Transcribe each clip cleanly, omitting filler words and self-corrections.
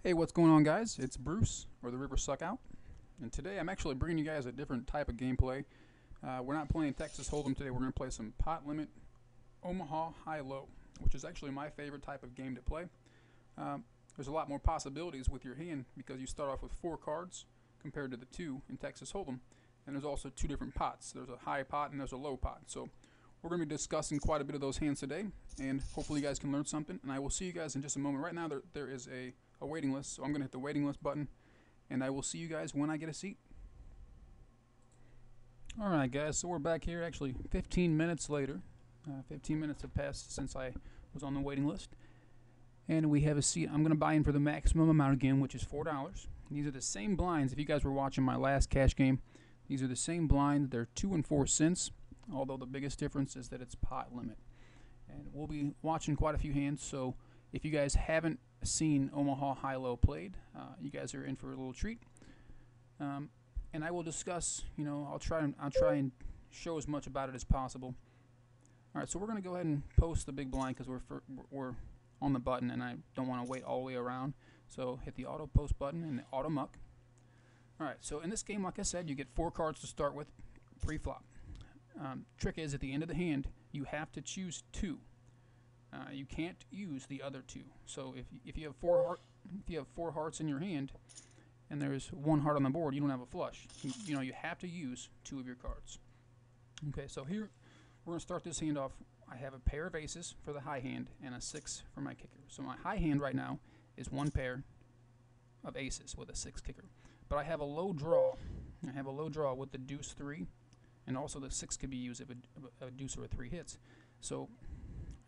Hey, what's going on, guys? It's Bruce, or the River Suck Out, and today I'm actually bringing you guys a different type of gameplay. We're not playing Texas Hold'em today. We're going to play some pot limit Omaha Hi-lo, which is actually my favorite type of game to play. There's a lot more possibilities with your hand because you start off with 4 cards compared to the 2 in Texas Hold'em, and there's also 2 different pots. There's a high pot and there's a low pot. So we're going to be discussing quite a bit of those hands today, and hopefully you guys can learn something. And I will see you guys in just a moment. Right now there is a waiting list, so I'm going to hit the waiting list button, and I will see you guys when I get a seat. Alright guys, so we're back here actually 15 minutes later. 15 minutes have passed since I was on the waiting list. And we have a seat. I'm going to buy in for the maximum amount again, which is $4. These are the same blinds. If you guys were watching my last cash game, these are the same blinds. They're 2 and 4 cents, although the biggest difference is that it's pot limit. And we'll be watching quite a few hands, so if you guys haven't seen Omaha Hi-lo played, you guys are in for a little treat. And I will discuss, I'll try and show as much about it as possible. All right, so we're going to go ahead and post the big blind because we're on the button and I don't want to wait all the way around. So hit the auto post button and the auto muck. All right, so in this game, like I said, you get 4 cards to start with pre-flop. Trick is at the end of the hand, you have to choose 2. You can't use the other 2. So if you have four hearts in your hand, and there's 1 heart on the board, you don't have a flush. You have to use 2 of your cards. Okay, so here we're gonna start this hand off. I have a pair of aces for the high hand and a 6 for my kicker. So my high hand right now is 1 pair of aces with a 6 kicker. But I have a low draw. I have a low draw with the deuce 3, and also the 6 could be used if a deuce or a 3 hits. So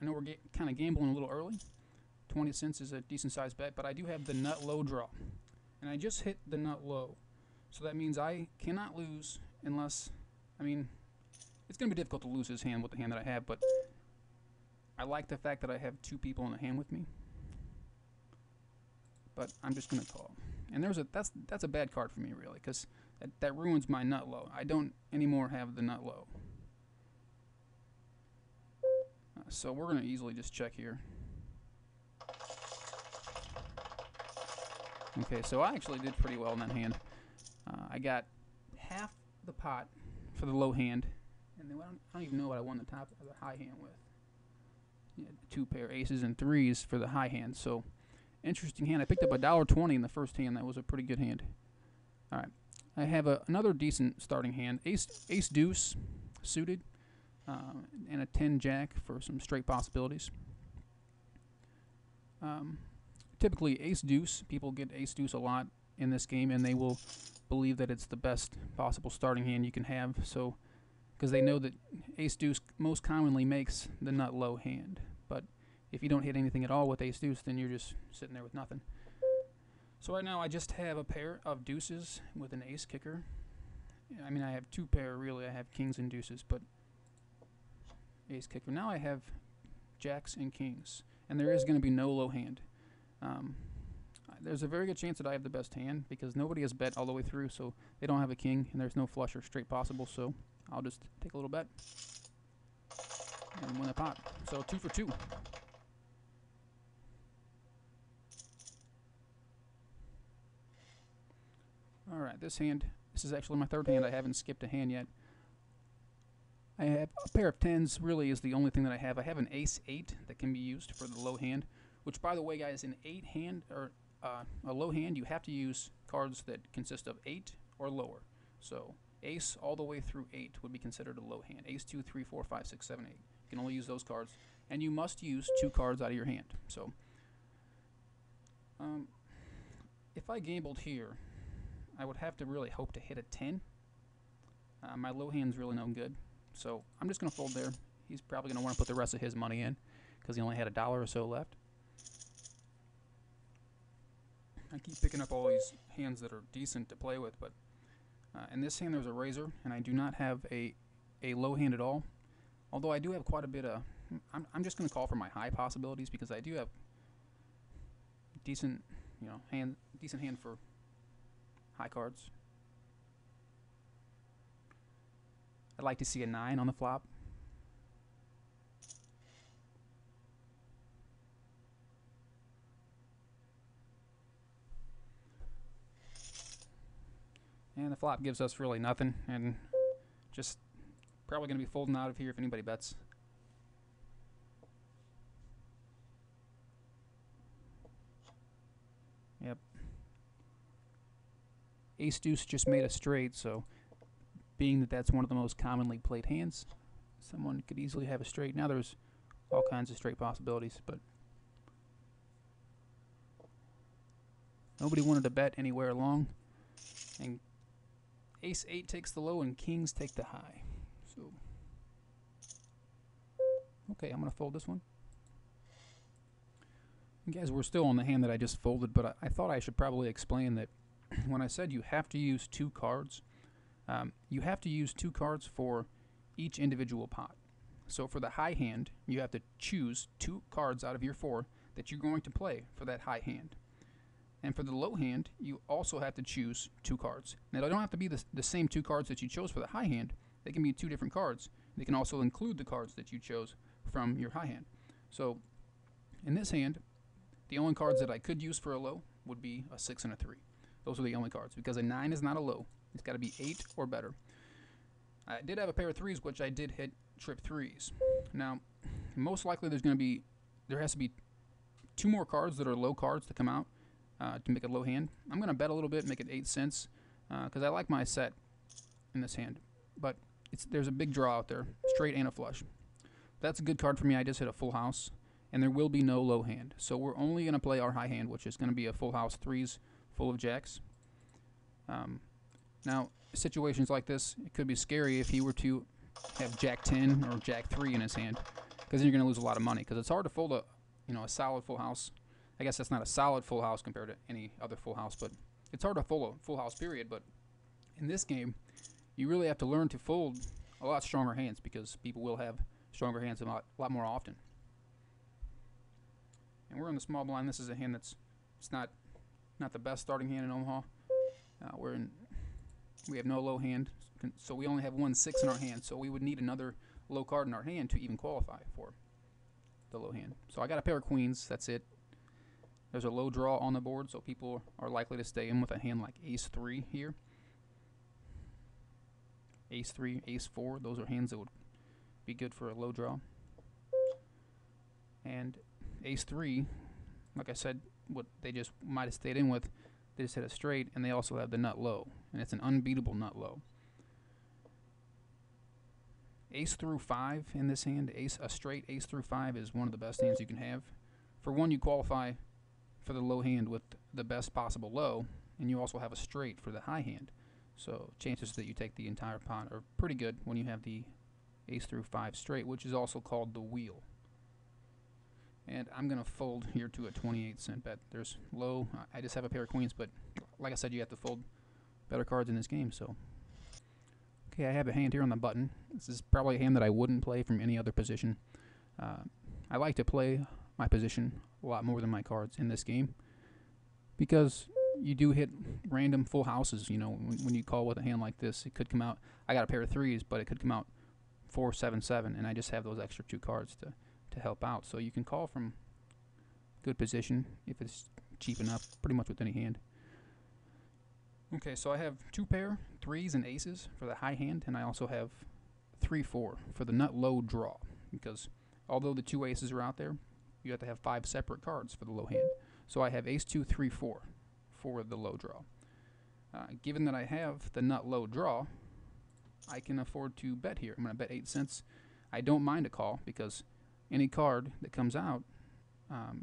I know we're kind of gambling a little early. 20 cents is a decent sized bet, but I do have the nut low draw. And I just hit the nut low. So that means I cannot lose unless, it's going to be difficult to lose this hand with the hand that I have, but I like the fact that I have 2 people in the hand with me. But I'm just going to call. And that's a bad card for me, really, because that ruins my nut low. I don't anymore have the nut low. So we're going to easily just check here. Okay, so I actually did pretty well in that hand. I got half the pot for the low hand, and then I don't even know what I won the top of the high hand with. Yeah, 2 pair aces and 3s for the high hand. So interesting hand. I picked up $1.20 in the first hand. That was a pretty good hand. All right, I have another decent starting hand. Ace deuce suited, and a 10 jack for some straight possibilities. Typically ace deuce, people get ace deuce a lot in this game, and they will believe that it's the best possible starting hand you can have. So, because they know that ace deuce most commonly makes the nut low hand. But if you don't hit anything at all with ace deuce, then you're just sitting there with nothing. So right now I just have a pair of deuces with an ace kicker. I have 2 pair really. I have kings and deuces, but ace kicker. Now I have jacks and kings, and there is going to be no low hand. There's a very good chance that I have the best hand because nobody has bet all the way through, so they don't have a king, and there's no flush or straight possible, so I'll just take a little bet and win a pot. So 2 for 2. Alright, this is actually my 3rd hand. I haven't skipped a hand yet. I have a pair of 10s, really is the only thing that I have. I have an ace 8 that can be used for the low hand, which, by the way, guys, an 8 hand, or a low hand, you have to use cards that consist of 8 or lower. So ace all the way through 8 would be considered a low hand. Ace 2, 3, 4, 5, 6, 7, 8. You can only use those cards, and you must use 2 cards out of your hand. So if I gambled here, I would have to really hope to hit a 10. My low hand's really no good, so I'm just going to fold there. He's probably going to want to put the rest of his money in because he only had $1 or so left. I keep picking up all these hands that are decent to play with, but in this hand there's a razor, and I do not have a low hand at all. Although I do have quite a bit of... I'm just going to call for my high possibilities because I do have decent hand for high cards. I'd like to see a 9 on the flop. And the flop gives us really nothing, and just probably going to be folding out of here if anybody bets. Yep. Ace deuce just made a straight, so being that that's one of the most commonly played hands, someone could easily have a straight. Now there's all kinds of straight possibilities, but nobody wanted to bet anywhere along. And ace 8 takes the low and kings take the high. So, okay, I'm going to fold this one. And guys, we're still on the hand that I just folded, but I thought I should probably explain that when I said you have to use 2 cards, you have to use 2 cards for each individual pot. So for the high hand, you have to choose 2 cards out of your 4 that you're going to play for that high hand. And for the low hand, you also have to choose 2 cards. Now, they don't have to be the same 2 cards that you chose for the high hand. They can be 2 different cards. They can also include the cards that you chose from your high hand. So in this hand, the only cards that I could use for a low would be a 6 and a 3. Those are the only cards, because a 9 is not a low. It's got to be 8 or better. I did have a pair of 3s, which I did hit trip 3s. Now, most likely there has to be 2 more cards that are low cards to come out to make a low hand. I'm going to bet a little bit, make it 8 cents, because I like my set in this hand. But there's a big draw out there, straight and a flush. That's a good card for me. I just hit a full house, and there will be no low hand. So we're only going to play our high hand, which is going to be a full house 3s full of jacks. Now, situations like this, it could be scary if he were to have jack 10 or jack 3 in his hand, because then you're going to lose a lot of money, because it's hard to fold a solid full house. I guess that's not a solid full house compared to any other full house, but it's hard to fold a full house, period. But in this game, you really have to learn to fold a lot stronger hands, because people will have stronger hands a lot more often. And we're in the small blind. This is a hand it's not the best starting hand in Omaha. We have no low hand, so we only have 1 6 in our hand, so we would need another low card in our hand to even qualify for the low hand. So I got a pair of queens, that's it. There's a low draw on the board, so people are likely to stay in with a hand like ace 3 here. Ace 3, ace 4, those are hands that would be good for a low draw. And ace 3, like I said, what they just might have stayed in with, they just hit a straight, and they also have the nut low, and it's an unbeatable nut low. Ace through 5 in this hand, a straight ace through 5 is one of the best hands you can have. For one, you qualify for the low hand with the best possible low, and you also have a straight for the high hand. So chances that you take the entire pot are pretty good when you have the ace through 5 straight, which is also called the wheel. And I'm going to fold here to a 28-cent bet. There's low. I just have a pair of queens, but like I said, you have to fold better cards in this game. So, okay, I have a hand here on the button. This is probably a hand that I wouldn't play from any other position. I like to play my position a lot more than my cards in this game, because you do hit random full houses. You know, when you call with a hand like this, it could come out. I got a pair of 3s, but it could come out 4 7 7, and I just have those extra 2 cards to help out. So you can call from good position if it's cheap enough, pretty much with any hand. Okay, so I have 2 pair, 3s and aces for the high hand, and I also have 3 4 for the nut low draw, because although the 2 aces are out there, you have to have 5 separate cards for the low hand. So I have ace 2 3 4 for the low draw. Given that I have the nut low draw, I can afford to bet here. I'm going to bet 8 cents. I don't mind a call, because any card that comes out,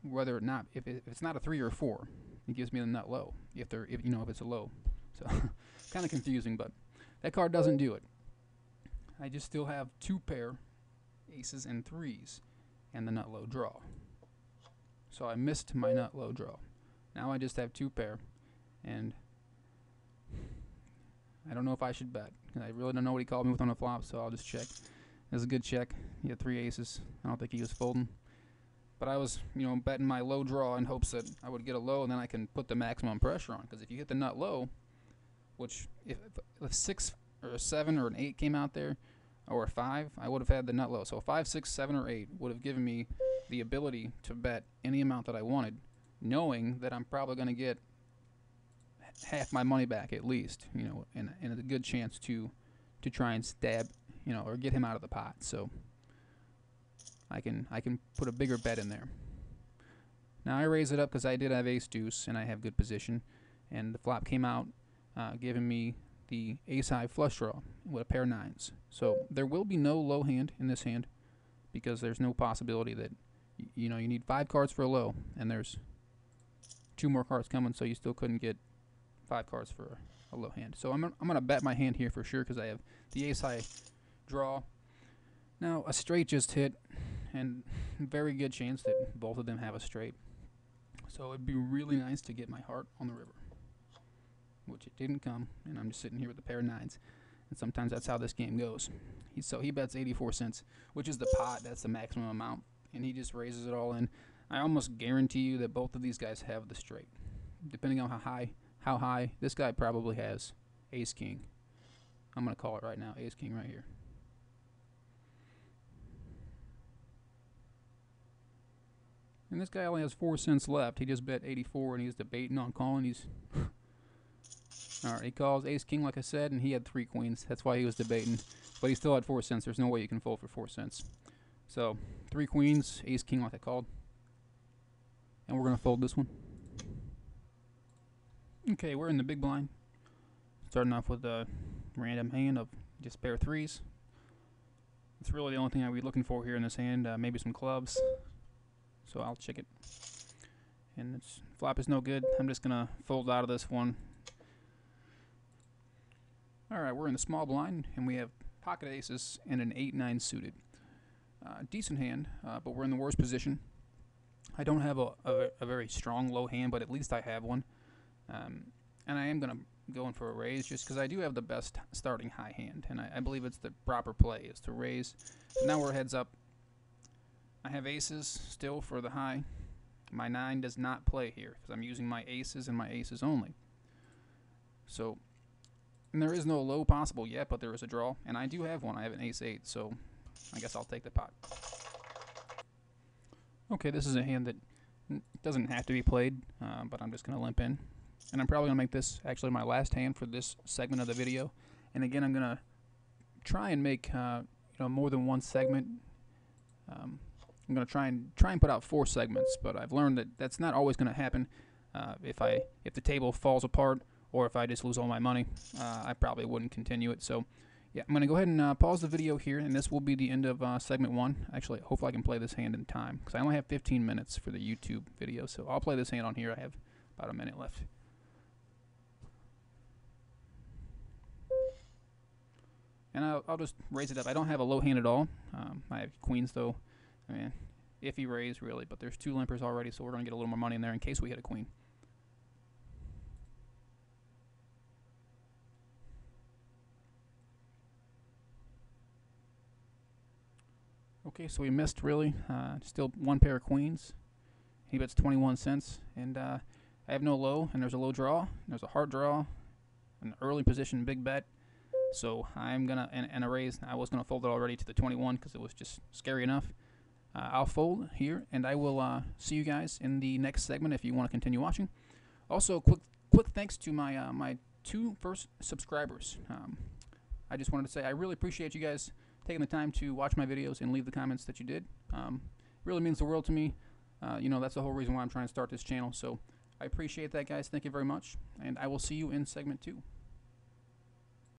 whether or not, if it's not a 3 or a 4, it gives me the nut low. If it's a low, so kind of confusing, but that card doesn't do it. I just still have 2 pair, aces and 3s, and the nut low draw. So I missed my nut low draw. Now I just have 2 pair, and I don't know if I should bet. I really don't know what he called me with on the flop, so I'll just check. That's a good check. He had 3 aces. I don't think he was folding. But I was, betting my low draw in hopes that I would get a low, and then I can put the maximum pressure on. Because if you hit the nut low, which if a 6 or a 7 or an 8 came out there, or a 5, I would have had the nut low. So 5, 6, 7, or 8 would have given me the ability to bet any amount that I wanted, knowing that I'm probably going to get half my money back at least, you know, and a good chance to try and stab, you know, or get him out of the pot. So I can put a bigger bet in there. Now I raise it up because I did have ace deuce and I have good position, and the flop came out giving me the ace high flush draw with a pair of nines. So there will be no low hand in this hand because there's no possibility that you know, you need 5 cards for a low, and there's 2 more cards coming, so you still couldn't get 5 cards for a low hand. So I'm gonna bet my hand here for sure because I have the ace high draw. Now a straight just hit, and very good chance that both of them have a straight. So it'd be really nice to get my heart on the river, which it didn't come, and I'm just sitting here with a pair of nines. And sometimes that's how this game goes. So he bets 84 cents, which is the pot. That's the maximum amount, and he just raises it all in. I almost guarantee you that both of these guys have the straight, depending on how high. This guy probably has ace king. I'm gonna call it right now, ace king right here. And this guy only has 4 cents left. He just bet 84, and he's debating on calling. He's alright. He calls ace king, like I said, and he had 3 queens. That's why he was debating, but he still had 4 cents. There's no way you can fold for 4 cents. So 3 queens, ace king, like I called, and we're gonna fold this one. Okay, we're in the big blind. Starting off with a random hand of just pair of threes. It's really the only thing I'd be looking for here in this hand. Maybe some clubs. So I'll check it. And its flop is no good. I'm just gonna fold out of this one. Alright, we're in the small blind, and we have pocket aces and an 8-9 suited. Decent hand, but we're in the worst position. I don't have a very strong low hand, but at least I have one. And I am going to go in for a raise just because I do have the best starting high hand, and I believe it's the proper play is to raise. So now we're heads up. I have aces still for the high. My 9 does not play here because I'm using my aces and my aces only. So, and there is no low possible yet, but there is a draw, and I do have one. I have an ace-8, so I guess I'll take the pot. Okay, this is a hand that doesn't have to be played, but I'm just going to limp in. And I'm probably going to make this actually my last hand for this segment of the video. And again, I'm going to try and make more than one segment. I'm going to try and put out 4 segments, but I've learned that that's not always going to happen. If the table falls apart or if I just lose all my money, I probably wouldn't continue it. So yeah, I'm going to go ahead and pause the video here, and this will be the end of segment 1. Actually, hopefully I can play this hand in time, because I only have 15 minutes for the YouTube video, so I'll play this hand on here. I have about a minute left. And I'll just raise it up. I don't have a low hand at all. I have queens, though. I mean, iffy raise, really, but there's 2 limpers already, so we're going to get a little more money in there in case we hit a queen. Okay, so we missed, really. Still 1 pair of queens. He bets 21 cents, and I have no low, and there's a low draw, and there's a hard draw, an early position big bet. So I'm gonna and a raise. I was gonna fold it already to the 21 because it was just scary enough. I'll fold here, and I will see you guys in the next segment if you want to continue watching. Also, quick thanks to my my 2 first subscribers. I just wanted to say I really appreciate you guys taking the time to watch my videos and leave the comments that you did. It really means the world to me. That's the whole reason why I'm trying to start this channel. So I appreciate that, guys. Thank you very much, and I will see you in segment 2.